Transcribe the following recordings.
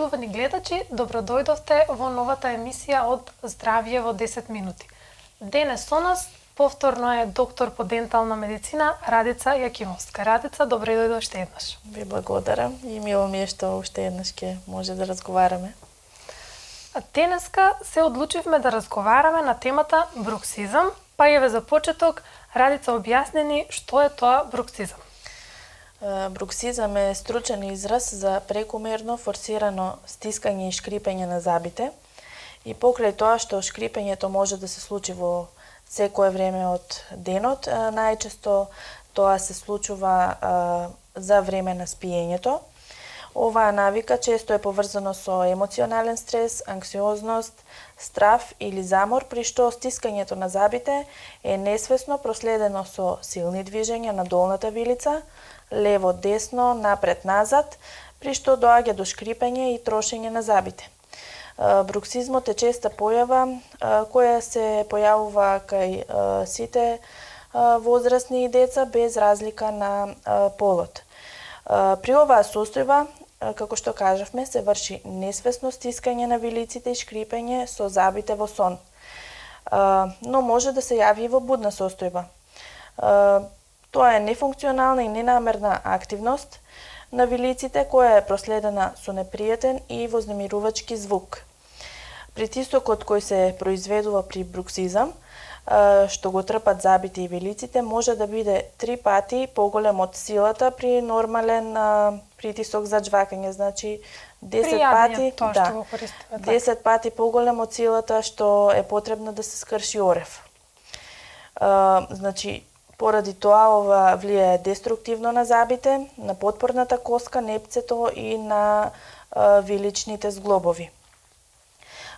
почитувани гледачи, добродојдовте во новата емисија од Здравје во 10 минути. Денес со нас повторно е доктор по дентална медицина Радица Јакимовска. Радица, добре дојде уште еднаш. Ви благодарам и мило ми е што уште еднаш ќе може да разговараме. Денеска се одлучивме да разговараме на темата бруксизам, па еве за почеток Радица објасни ни што е тоа бруксизам. Бруксизам е стручен израз за прекумерно форсирано стискање и шкрипење на забите и покрај тоа што шкрипењето може да се случи во секое време од денот, најчесто тоа се случува за време на спиењето. Оваа навика често е поврзано со емоционален стрес, анксиозност, страв или замор, при што стискањето на забите е несвесно проследено со силни движења на долната вилица, лево-десно, напред-назад, при што доаѓа до шкрипење и трошење на забите. Бруксизмот е честа појава која се појавува кај сите возрастни и деца без разлика на полот. При оваа состојба, како што кажавме, се врши несвесно стискање на вилиците и шкрипење со забите во сон. Но може да се јави и во будна состојба. Тоа е нефункционална и ненамерна активност на вилиците која е проследена со непријатен и вознемирувачки звук. Притисокот кој се произведува при бруксизам, што го трпат забите и вилиците, може да биде 3 пати поголем од силата при нормален притисок за џвакање, значи 10 пати, тоа, 10 пати поголем од силата што е потребна да се скрши орев. Значи, поради тоа ова влијае деструктивно на забите, на потпорната коска, непцето и на виличните зглобови.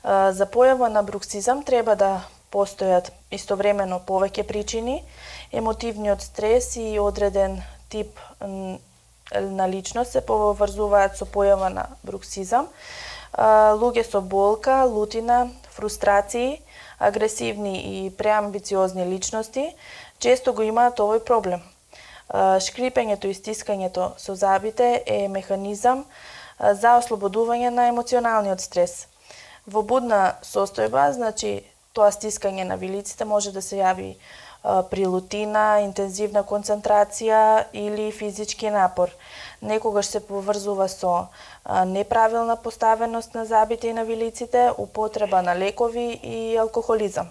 За појава на бруксизам треба да постојат истовремено повеќе причини, емотивниот стрес и одреден тип на личност се поврзуваат со појава на бруксизам. Луѓе со болка, лутина, фрустрации, агресивни и преамбициозни личности често го имаат овој проблем. Шкрипењето и стискањето со забите е механизам за ослободување на емоционалниот стрес. Во будна состојба, значи тоа стискање на вилиците може да се јави при лутина, интензивна концентрација или физички напор. Некогаш се поврзува со неправилна поставеност на забите и на вилиците, употреба на лекови и алкохолизам.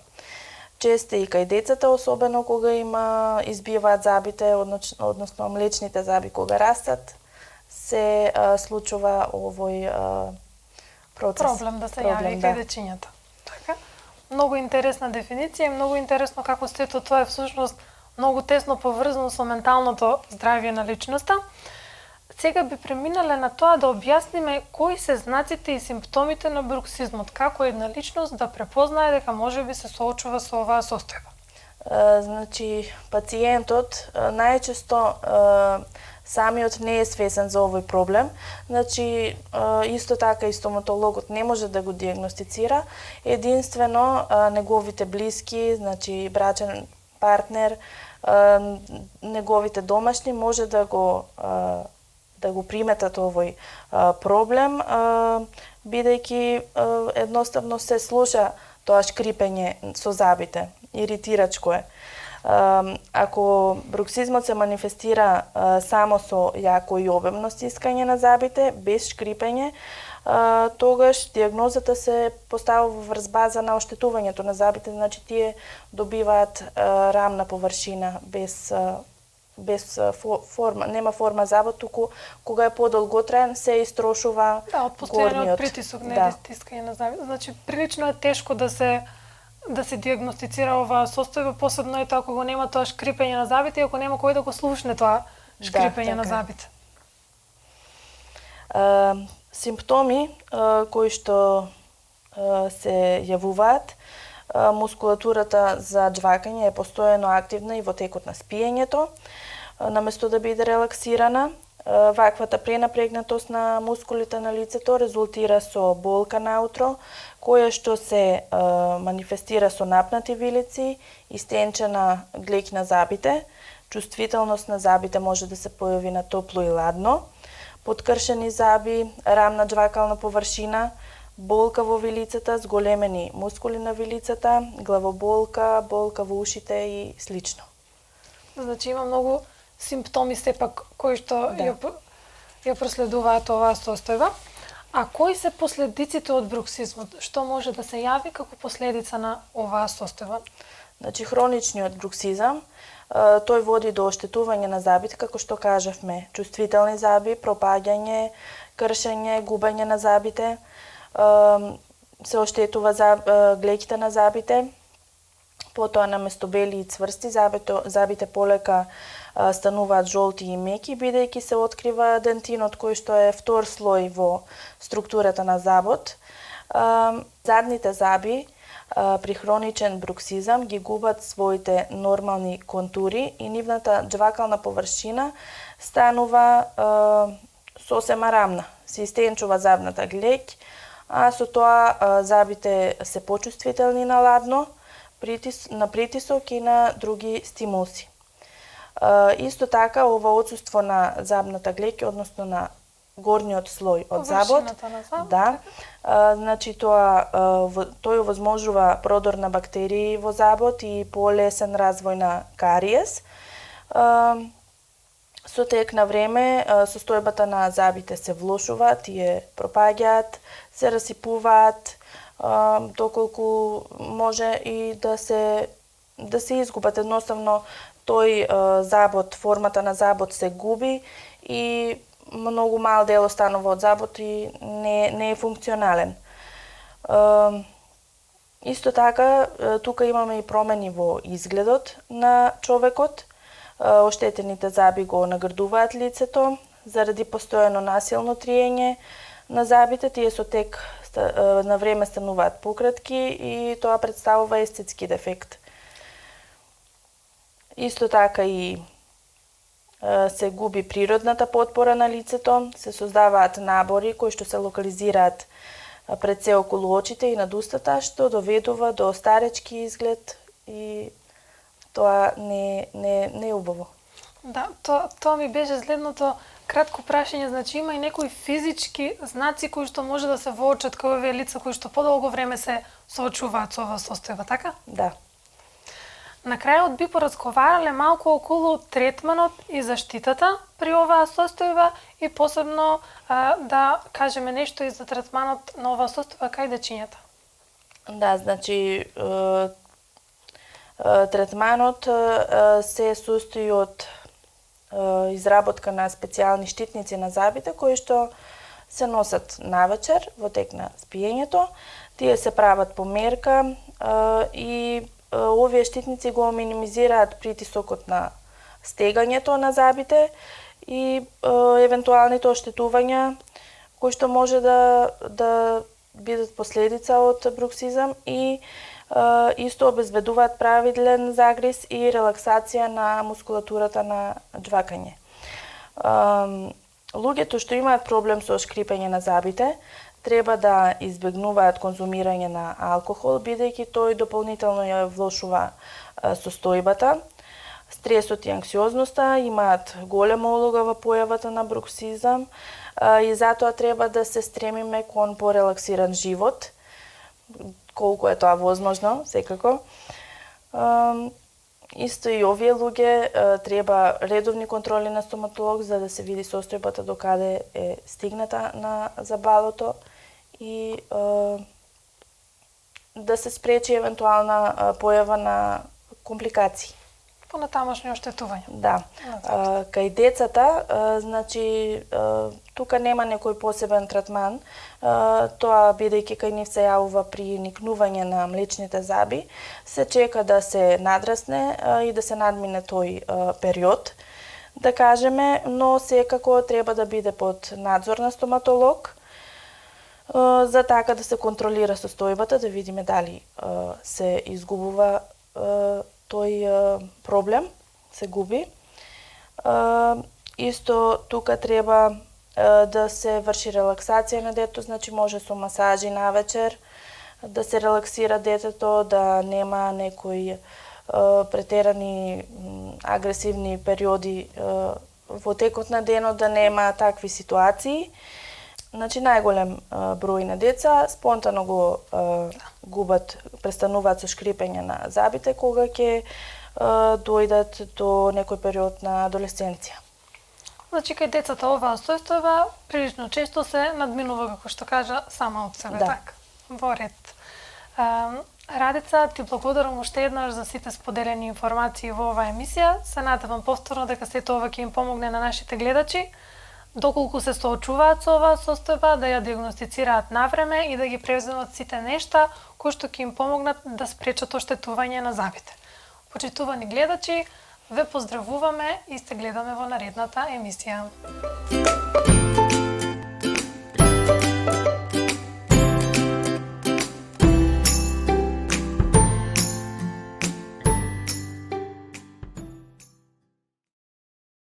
Често и кај децата, особено кога избиваат забите, односно млечните заби кога растат, се случува овој процес. Проблем да се јави кај дечињата. Така? Многу интересна дефиниција и многу интересно како сето тоа е всушност многу тесно поврзано со менталното здравје на личноста. Сега би преминале на тоа да објасниме кои се знаците и симптомите на бруксизмот, како една личност да препознае дека можеби се соочува со оваа состојба. Значи, пациентот најчесто самиот не е свесен за овој проблем. Значи, исто така и стоматологот не може да го диагностицира. Единствено, неговите блиски, значи брачен партнер, неговите домашни може да го приметат овој проблем, бидејќи едноставно се слуша тоа шкрипење со забите, иритирачко е. Ако бруксизмот се манифестира само со јако и обемно стискање на забите, без шкрипење, тогаш диагнозата се поставува врз база на оштетувањето на забите, значи тие добиваат рамна површина без форма, нема форма забот, туку кога е подолготраен се истрошува од постојаниот притисок, не стискање на забите. Значи прилично е тешко да се диагностицира оваа состојба, посебно е тоа кога нема тоа шкрипење на забите и ако нема кој да го слушне тоа шкрипење на забите. Симптоми кои што се јавуваат, мускулатурата за џвакање е постојано активна и во текот на спиењето, наместо да биде релаксирана. Ваквата пренапрегнатост на мускулите на лицето резултира со болка наутро, која што се манифестира со напнати вилици, истенчена глеќ на забите, чувствителност на забите може да се појави на топло и ладно, подкршени заби, рамна джвакална површина, болка во вилицата, зголемени мускули на вилицата, главоболка, болка во ушите и слично. Значи има многу симптоми сепак кои што Да. ја проследуваат оваа состојба. А кои се последиците од бруксизмот? Што може да се јави како последица на оваа состојба? Значи, хроничниот бруксизам, тој води до оштетување на забите, како што кажавме, чувствителни заби, пропаѓање, кршење, губење на забите, се оштетува глеќите на забите, потоа наместо бели и цврсти забите полека стануваат жолти и меки, бидејќи се открива дентинот кој што е втор слој во структурата на забот. Задните заби при хроничен бруксизам ги губат своите нормални контури и нивната джвакална површина станува сосема рамна. Се истенчува забната глеќ, а со тоа забите се почувствителни на ладно, на притисок и на други стимулси. Исто така, ова отсуство на забната глеќ, односно на горниот слој од забот, да, значи тој овозможува продор на бактерии во забот и полесен развој на кариес. Со тек на време, состојбата на забите се влошува, тие пропаѓаат, се расипуваат, доколку може и да се изгубат. Едноставно, тој забот, формата на забот се губи и многу мал дел останува од забот и не е функционален. Исто така, тука имаме и промени во изгледот на човекот. Оштетените заби го нагрдуваат лицето, заради постојано насилно триење на забите, тие со тек на време стануваат пократки и тоа представува естетски дефект. Исто така и се губи природната потпора на лицето, се создаваат набори кои што се локализираат пред се околу очите и над устата, што доведува до старечки изглед и тоа не е убаво. Да, тоа ми беше следното кратко прашање, значи има и некои физички знаци кои што може да се воочат кај овие лица кои што подолго време се соочуваат со оваа состојба, така? Да. На крајот би поразговарале малку околу третманот и заштитата при оваа состојба и посебно да кажеме нешто и за третманот на оваа состојба кај дечињата. Да, значи третманот се состои од изработка на специјални штитници на забите кои што се носат навечер во тек на спиењето. Тие се прават по мерка и овие штитници го минимизираат притисокот на стегањето на забите и евентуалните оштетувања кои што може да бидат последица од бруксизам и исто обезбедуваат правилен загриз и релаксација на мускулатурата на џвакање. Луѓето што имаат проблем со шкрипење на забите треба да избегнуваат конзумирање на алкохол, бидејќи тој дополнително ја влошува состојбата. Стресот и анксиозноста имаат голема улога во појавата на бруксизам и затоа треба да се стремиме кон порелаксиран живот, колку е тоа возможно, секако. Исто и овие луѓе треба редовни контроли на стоматолог за да се види состојбата до каде е стигната на забалото и да се спречи евентуална појава на компликации. Понатамошни оштетувања. Да. Кај децата, значи, тука нема некој посебен третман, тоа бидејќи кај нив се јавува при никнување на млечните заби, се чека да се надрасне и да се надмине тој период, да кажеме, но секако треба да биде под надзор на стоматолог, за така да се контролира состојбата, да видиме дали се изгубува тој проблем, се губи. Исто тука треба да се врши релаксација на детето, значи може со масажи навечер да се релаксира детето, да нема некои претерани агресивни периоди во текот на денот да нема такви ситуации. Значи најголем број на деца спонтано го губат, престануваат со шкрипење на забите кога ќе дојдат до некој период на адолесценција. Значи, кај децата оваа состојба прилично често се надминува, како што кажа, сама од себе. Да. Така, во ред. Радица, ти благодарам уште еднаш за сите споделени информации во оваа емисија. Се надевам повторно дека сето ова ќе им помогне на нашите гледачи, доколку се соочуваат со оваа состојба, да ја диагностицираат навреме и да ги превземат сите нешта кои што ќе им помогнат да спречат оштетување на забите. Почитувани гледачи, ве поздравуваме и сте гледаме во наредната емисија.